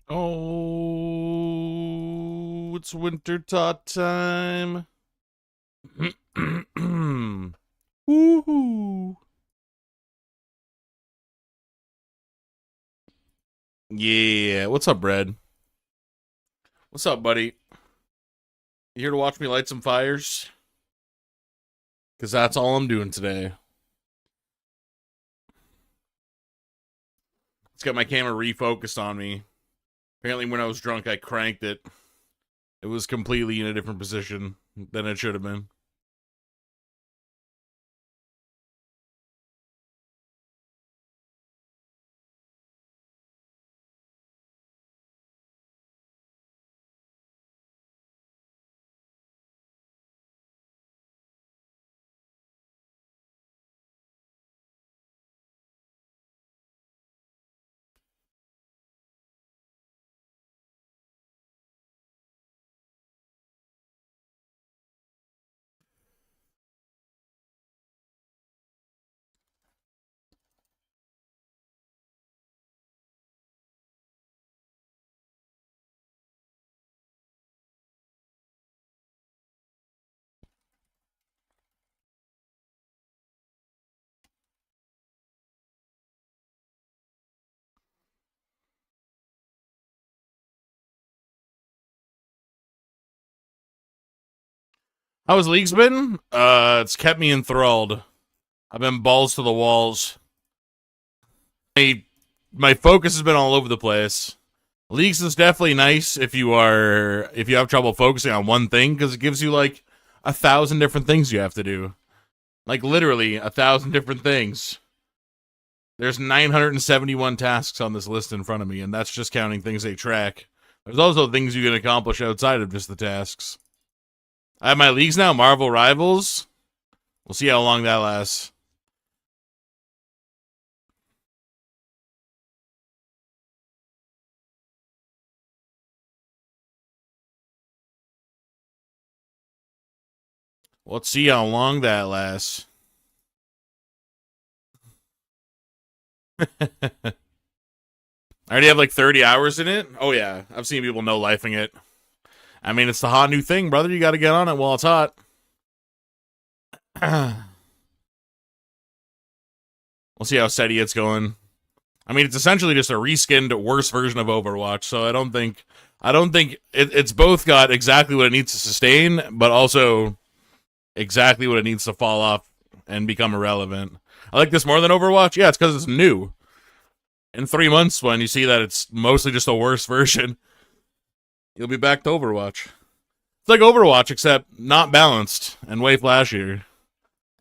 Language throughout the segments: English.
Oh, it's winter tot time. Woohoo. Yeah, what's up, Brad? What's up, buddy? You here to watch me light some fires? Because that's all I'm doing today. Let's get my camera refocused on me. Apparently, when I was drunk, I cranked it. It was completely in a different position than it should have been. How was leagues been? It's kept me enthralled. I've been balls to the walls. My focus has been all over the place. Leagues is definitely nice if you have trouble focusing on one thing because it gives you like 1,000 different things you have to do. Like literally 1,000 different things. There's 971 tasks on this list in front of me, and that's just counting things they track. There's also things you can accomplish outside of just the tasks. I have my leagues now, Marvel Rivals. We'll see how long that lasts. Let's see how long that lasts. I already have like 30 hours in it. Oh yeah, I've seen people no lifing it. I mean, it's the hot new thing, brother. You got to get on it while it's hot. We'll see how steady it's going. I mean, it's essentially just a reskinned, worse version of Overwatch. So I don't think it's both got exactly what it needs to sustain, but also exactly what it needs to fall off and become irrelevant. I like this more than Overwatch. Yeah, it's because it's new. In 3 months, when you see that it's mostly just a worse version, you'll be back to Overwatch. It's like Overwatch, except not balanced and way flashier,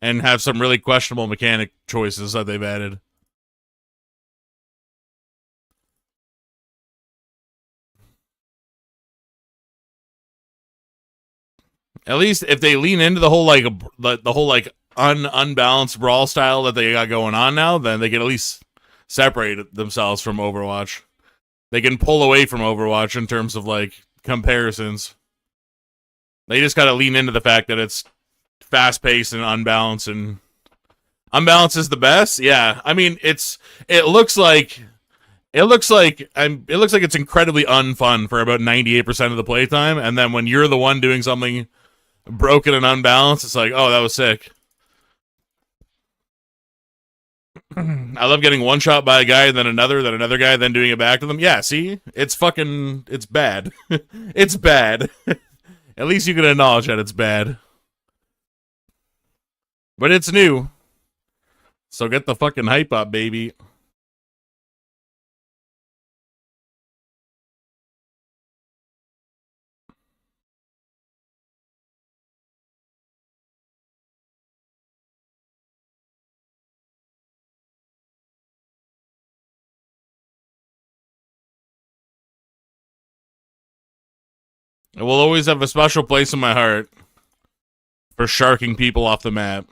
and have some really questionable mechanic choices that they've added. At least if they lean into the whole like unbalanced brawl style that they got going on now, then they can at least separate themselves from Overwatch. They can pull away from Overwatch in terms of like comparisons. They just got to lean into the fact that it's fast paced and unbalanced, and unbalanced is the best. Yeah, I mean it looks like it's incredibly unfun for about 98% of the playtime, and then when you're the one doing something broken and unbalanced, it's like, oh, that was sick. I love getting one shot by a guy, then another guy, then doing it back to them. Yeah, see? It's bad. It's bad. At least you can acknowledge that it's bad. But it's new. So get the fucking hype up, baby. It will always have a special place in my heart for sharking people off the map.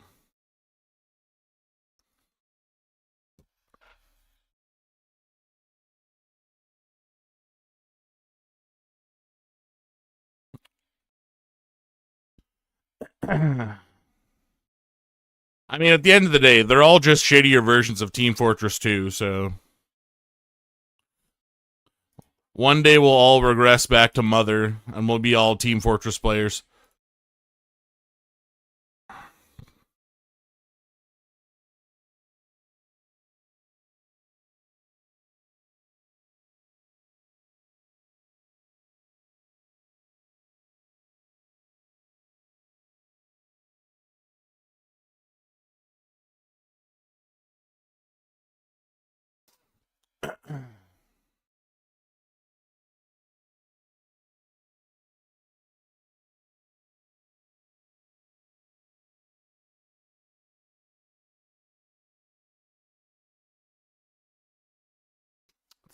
I mean, at the end of the day, they're all just shittier versions of Team Fortress 2, so One day we'll all regress back to Mother, and we'll be all Team Fortress players.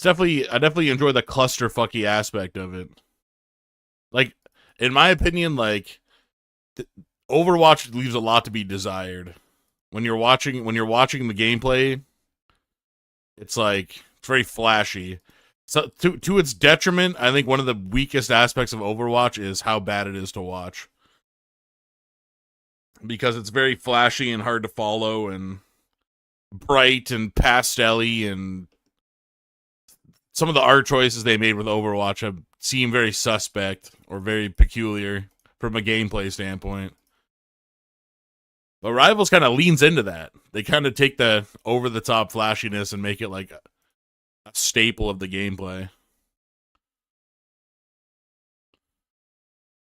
I definitely enjoy the clusterfucky aspect of it. Like, in my opinion, like Overwatch leaves a lot to be desired. When you're watching the gameplay, it's like it's very flashy. So to its detriment, I think one of the weakest aspects of Overwatch is how bad it is to watch. Because it's very flashy and hard to follow and bright and pastel-y, and some of the art choices they made with Overwatch have seemed very suspect or very peculiar from a gameplay standpoint. But Rivals kind of leans into that. They kind of take the over-the-top flashiness and make it like a staple of the gameplay.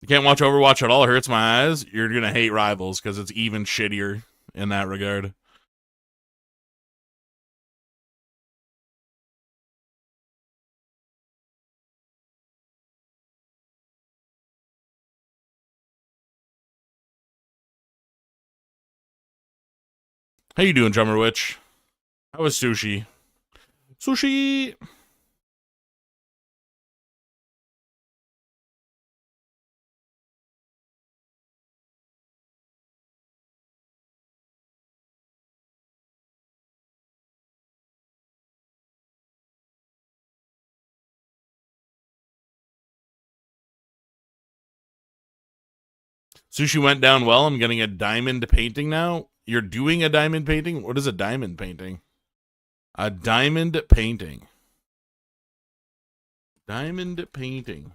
You can't watch Overwatch at all. It hurts my eyes. You're going to hate Rivals because it's even shittier in that regard. How you doing, Drummer Witch? How was sushi? Sushi! Sushi went down well. I'm getting a diamond painting now. You're doing a diamond painting? What is a diamond painting? A diamond painting. Diamond painting.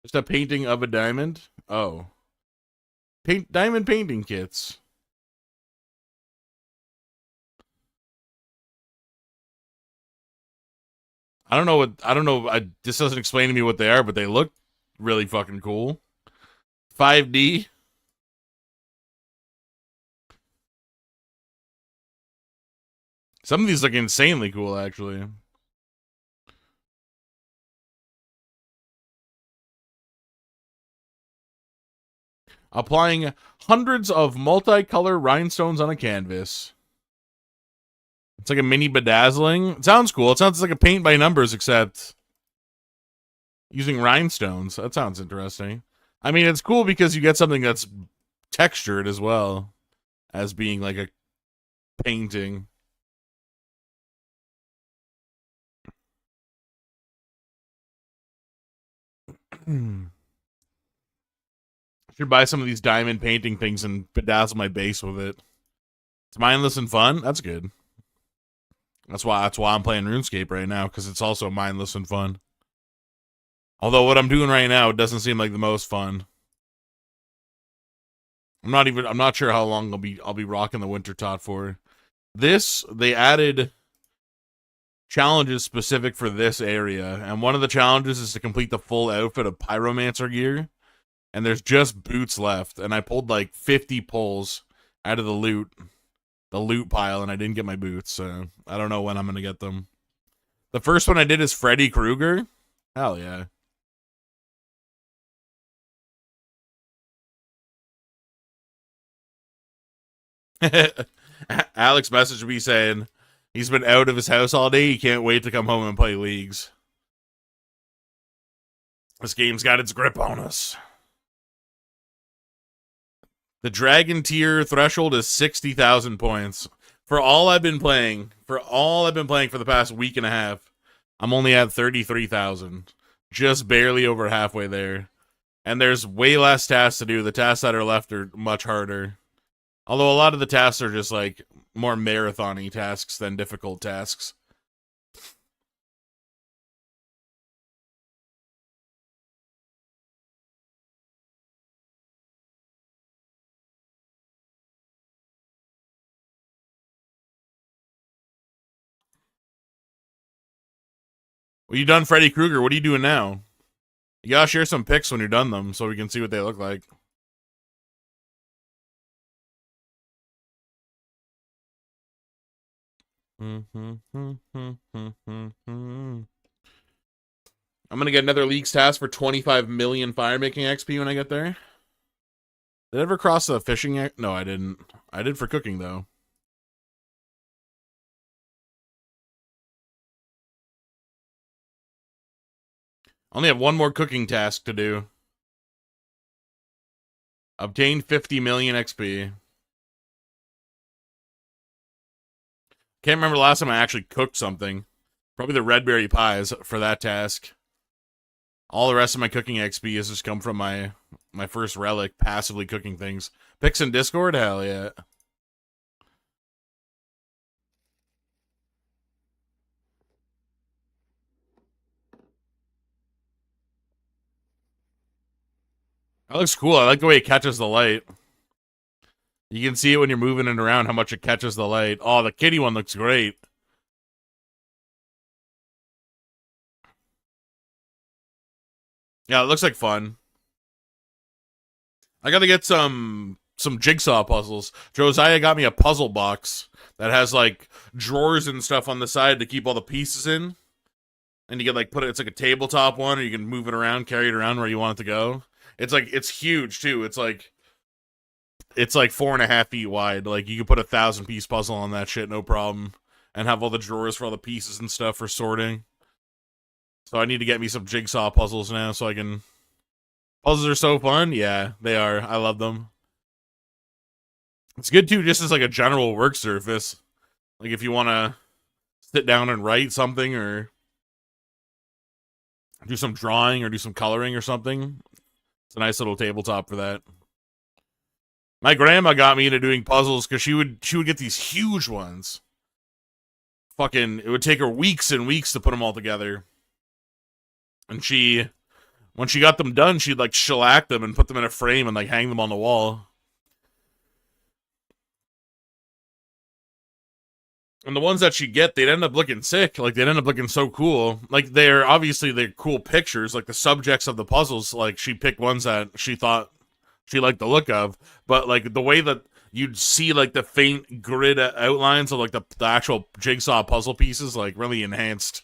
Just a painting of a diamond? Oh. Diamond painting kits. I don't know. This doesn't explain to me what they are, but they look really fucking cool. 5D. Some of these look insanely cool, actually. Applying hundreds of multicolor rhinestones on a canvas. It's like a mini bedazzling. It sounds cool. It sounds like a paint by numbers, except using rhinestones. That sounds interesting. I mean, it's cool because you get something that's textured as well as being like a painting. Should buy some of these diamond painting things and bedazzle my base with it. It's mindless and fun. That's good. That's why I'm playing RuneScape right now, because it's also mindless and fun. Although what I'm doing right now doesn't seem like the most fun. I'm not sure how long I'll be rocking the winter tot for. They added challenges specific for this area, and one of the challenges is to complete the full outfit of pyromancer gear. And there's just boots left, and I pulled like 50 pulls out of the loot pile, and I didn't get my boots, so I don't know when I'm gonna get them. The first one I did is Freddy Krueger. Hell yeah. Alex messaged me saying he's been out of his house all day. He can't wait to come home and play leagues. This game's got its grip on us. The Dragon tier threshold is 60,000 points. For all I've been playing for the past week and a half, I'm only at 33,000. Just barely over halfway there. And there's way less tasks to do. The tasks that are left are much harder. Although a lot of the tasks are just like more marathon-y tasks than difficult tasks. Well, you done Freddy Krueger. What are you doing now? You gotta share some pics when you're done them so we can see what they look like. I'm gonna get another Leagues task for 25 million firemaking XP when I get there. Did I ever cross the fishing? No, I didn't. I did for cooking, though. I only have one more cooking task to do. Obtain 50 million XP. Can't remember the last time I actually cooked something. Probably the red berry pies for that task. All the rest of my cooking XP has just come from my first relic, passively cooking things. Pics in Discord? Hell yeah. That looks cool. I like the way it catches the light. You can see it when you're moving it around, how much it catches the light. Oh, the kitty one looks great. Yeah, it looks like fun. I gotta get some jigsaw puzzles. Josiah got me a puzzle box that has like drawers and stuff on the side to keep all the pieces in. And you can like put it, it's like a tabletop one, or you can move it around, carry it around where you want it to go. It's huge too. It's like 4.5 feet wide. Like you can put a 1,000-piece puzzle on that shit, no problem. And have all the drawers for all the pieces and stuff for sorting. So I need to get me some jigsaw puzzles now so I can... Puzzles are so fun. Yeah, they are. I love them. It's good too, just as like a general work surface. Like if you want to sit down and write something or do some drawing or do some coloring or something. It's a nice little tabletop for that. My grandma got me into doing puzzles because she would get these huge ones. Fucking, it would take her weeks and weeks to put them all together. And when she got them done, she'd like shellac them and put them in a frame and like hang them on the wall. And the ones that she'd get, they'd end up looking sick. Like, they'd end up looking so cool. Like, they're cool pictures. Like, the subjects of the puzzles, like, she picked ones that she thought she liked the look of. But, like, the way that you'd see, like, the faint grid outlines of, like, the actual jigsaw puzzle pieces, like, really enhanced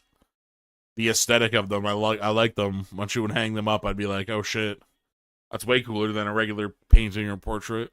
the aesthetic of them. I like them. When she would hang them up, I'd be like, oh, shit. That's way cooler than a regular painting or portrait.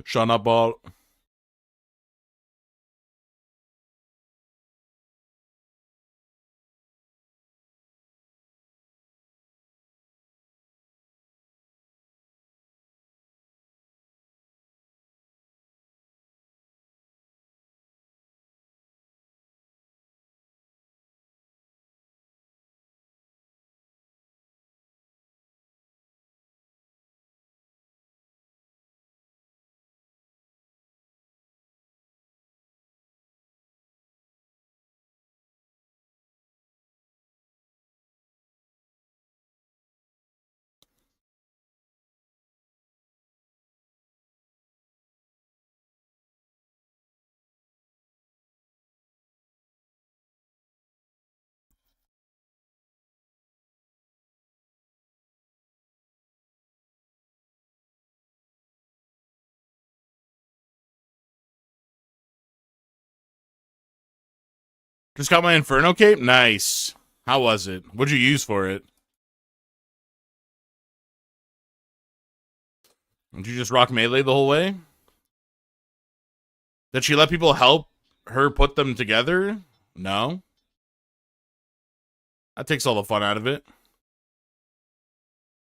Shut up, ball. Just got my Inferno cape? Nice. How was it? What'd you use for it? Did you just rock melee the whole way? Did she let people help her put them together? No. That takes all the fun out of it.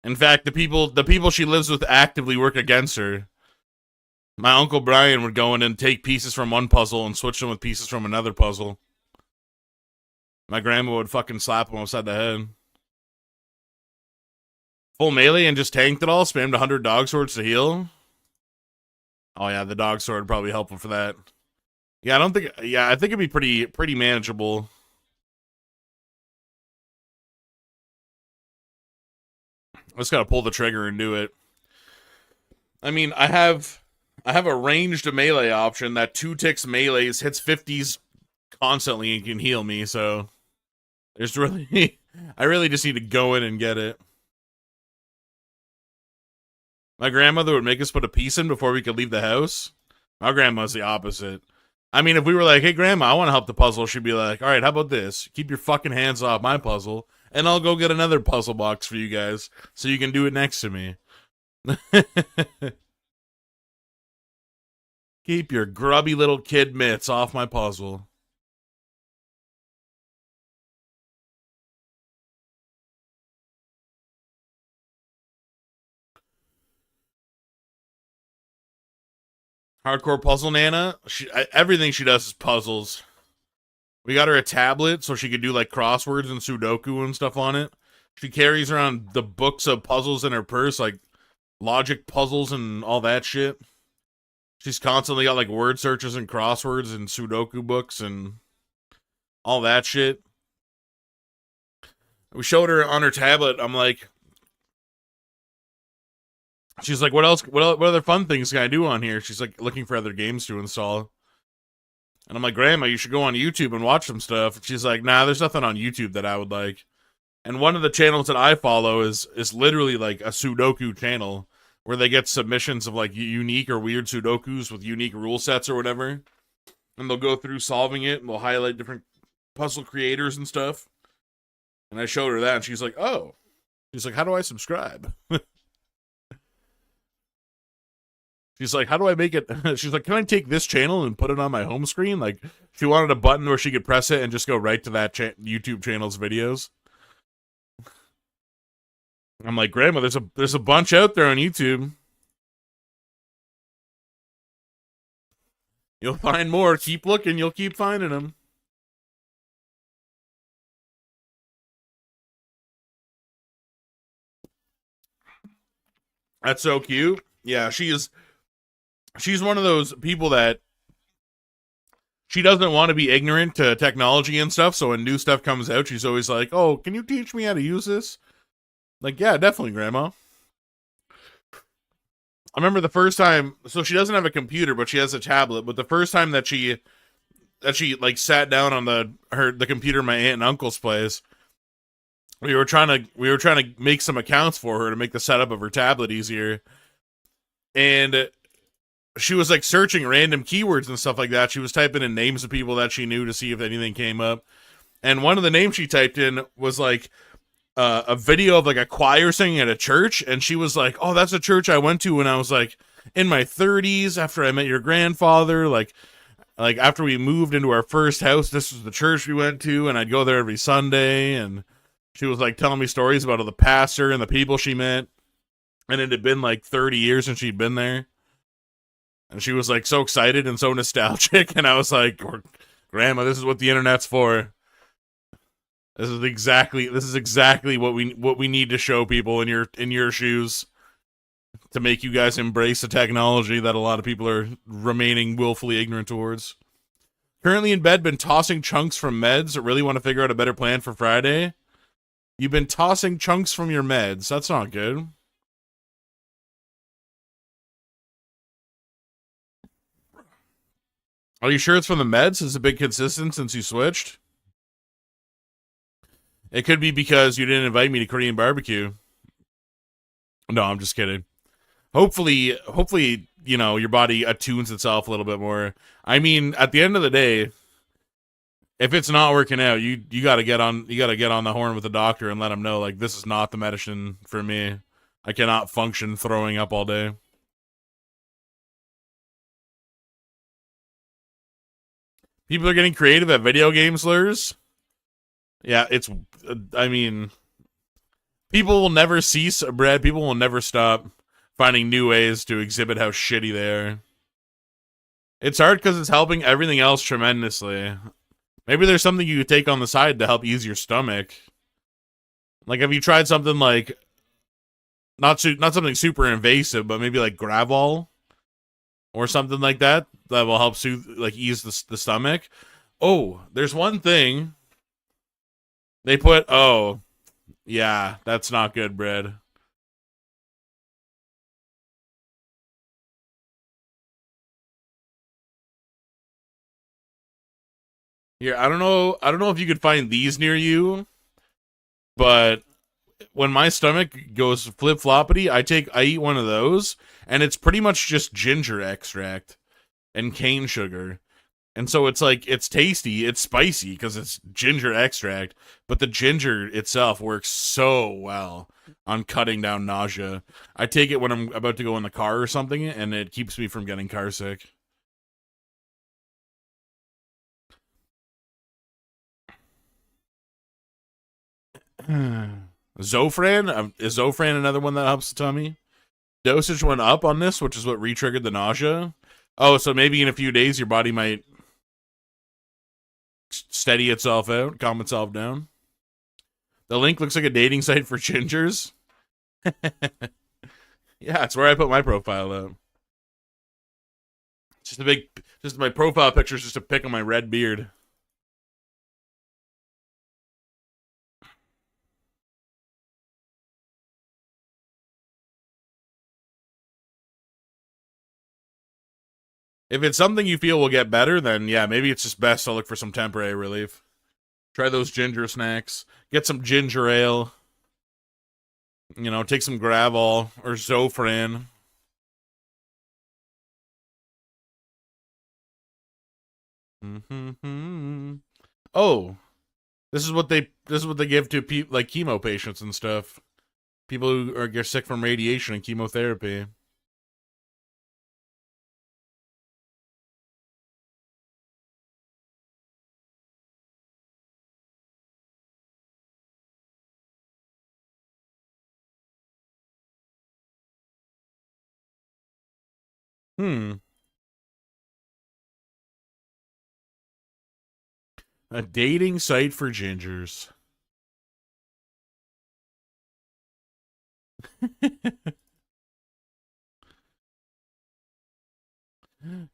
In fact, the people she lives with actively work against her. My Uncle Brian would go in and take pieces from one puzzle and switch them with pieces from another puzzle. My grandma would fucking slap him upside the head. Full melee and just tanked it all, spammed 100 dog swords to heal. Oh yeah, the dog sword probably helpful for that. Yeah, I think it'd be pretty manageable. I just gotta pull the trigger and do it. I mean, I have a ranged melee option that 2 ticks melees, hits 50s constantly and can heal me, so there's really I really just need to go in and get it. My grandmother would make us put a piece in before we could leave the house. My grandma's the opposite. I mean, if we were like, hey, grandma, I want to help the puzzle, she'd be like, all right, how about this? Keep your fucking hands off my puzzle, and I'll go get another puzzle box for you guys so you can do it next to me. Keep your grubby little kid mitts off my puzzle. Hardcore puzzle Nana. Everything she does is puzzles. We got her a tablet so she could do like crosswords and Sudoku and stuff on it. She carries around the books of puzzles in her purse, like logic puzzles and all that shit. She's constantly got like word searches and crosswords and Sudoku books and all that shit. We showed her on her tablet. I'm like, she's like, what else? What other fun things can I do on here? She's like looking for other games to install. And I'm like, Grandma, you should go on YouTube and watch some stuff. She's like, nah, there's nothing on YouTube that I would like. And one of the channels that I follow is literally like a Sudoku channel where they get submissions of like unique or weird Sudokus with unique rule sets or whatever. And they'll go through solving it and they'll highlight different puzzle creators and stuff. And I showed her that and she's like, oh. She's like, how do I subscribe? She's like, how do I make it? She's like, can I take this channel and put it on my home screen? Like, she wanted a button where she could press it and just go right to that YouTube channel's videos. I'm like, Grandma, there's a bunch out there on YouTube. You'll find more. Keep looking. You'll keep finding them. That's so cute. Yeah, she's one of those people that she doesn't want to be ignorant to technology and stuff. So when new stuff comes out, she's always like, oh, can you teach me how to use this? Like, yeah, definitely, Grandma. I remember the first time, so she doesn't have a computer, but she has a tablet. But the first time that she like sat down on the computer in my aunt and uncle's place, we were trying to make some accounts for her to make the setup of her tablet easier. And she was like searching random keywords and stuff like that. She was typing in names of people that she knew to see if anything came up. And one of the names she typed in was like a video of like a choir singing at a church, and she was like, oh, that's a church I went to when I was like in my 30s after I met your grandfather, like after we moved into our first house, this was the church we went to, and I'd go there every Sunday. And she was like telling me stories about the pastor and the people she met, and it had been like 30 years since she'd been there, and she was like so excited and so nostalgic. And I was like, Grandma, this is what the internet's for. This is exactly what we need to show people in your shoes to make you guys embrace the technology that a lot of people are remaining willfully ignorant towards. Currently in bed, been tossing chunks from meds. Really want to figure out a better plan for Friday. You've been tossing chunks from your meds. That's not good. Are you sure it's from the meds? Is it been consistent since you switched? It could be because you didn't invite me to Korean barbecue. No, I'm just kidding. Hopefully, you know, your body attunes itself a little bit more. I mean, at the end of the day, if it's not working out, you got to get on the horn with the doctor and let him know, like, this is not the medicine for me. I cannot function throwing up all day. People are getting creative at video game slurs. Yeah, I mean, people will never cease, Brad. People will never stop finding new ways to exhibit how shitty they are. It's hard because it's helping everything else tremendously. Maybe there's something you could take on the side to help ease your stomach. Like, have you tried something like not something super invasive, but maybe like Gravol or something like that that will help soothe, like ease the stomach. Oh, there's one thing they put. Oh, yeah, that's not good, bread. Here, I don't know. I don't know if you could find these near you, but when my stomach goes flip floppity, I eat one of those, and it's pretty much just ginger extract and cane sugar. And so it's like it's tasty, it's spicy because it's ginger extract, but the ginger itself works so well on cutting down nausea. I take it when I'm about to go in the car or something, and it keeps me from getting car sick. Zofran? Is Zofran another one that helps the tummy? Dosage went up on this, which is what re-triggered the nausea. Oh, so maybe in a few days your body might steady itself out, calm itself down. The link looks like a dating site for gingers. Yeah, it's where I put my profile up. Just my profile picture is just a pic of my red beard. If it's something you feel will get better, then yeah, maybe it's just best to look for some temporary relief. Try those ginger snacks. Get some ginger ale. You know, take some Gravol or Zofran. Mm-hmm. Oh, this is what they give to like chemo patients and stuff. People who are get sick from radiation and chemotherapy. Hmm. A dating site for gingers.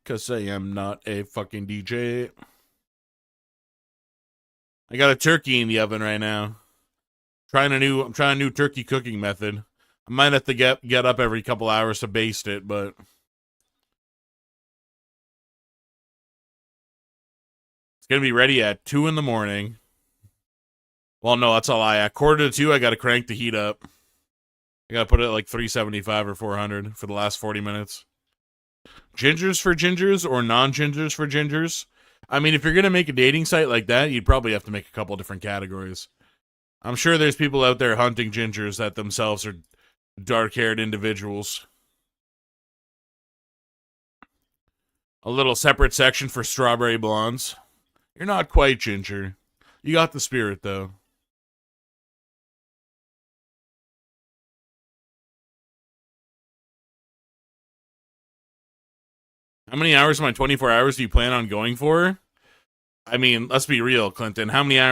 Cause I am not a fucking DJ. I got a turkey in the oven right now. I'm trying a new turkey cooking method. I might have to get up every couple hours to baste it, but it's gonna be ready at 2 in the morning. Well, no, that's a lie. At 1:45, I gotta crank the heat up. I gotta put it at like 375 or 400 for the last 40 minutes. Gingers for gingers or non-gingers for gingers? I mean, if you're gonna make a dating site like that, you'd probably have to make a couple different categories. I'm sure there's people out there hunting gingers that themselves are dark-haired individuals. A little separate section for strawberry blondes. You're not quite ginger. You got the spirit, though. How many hours of my 24 hours do you plan on going for? I mean, let's be real, Clinton. How many hours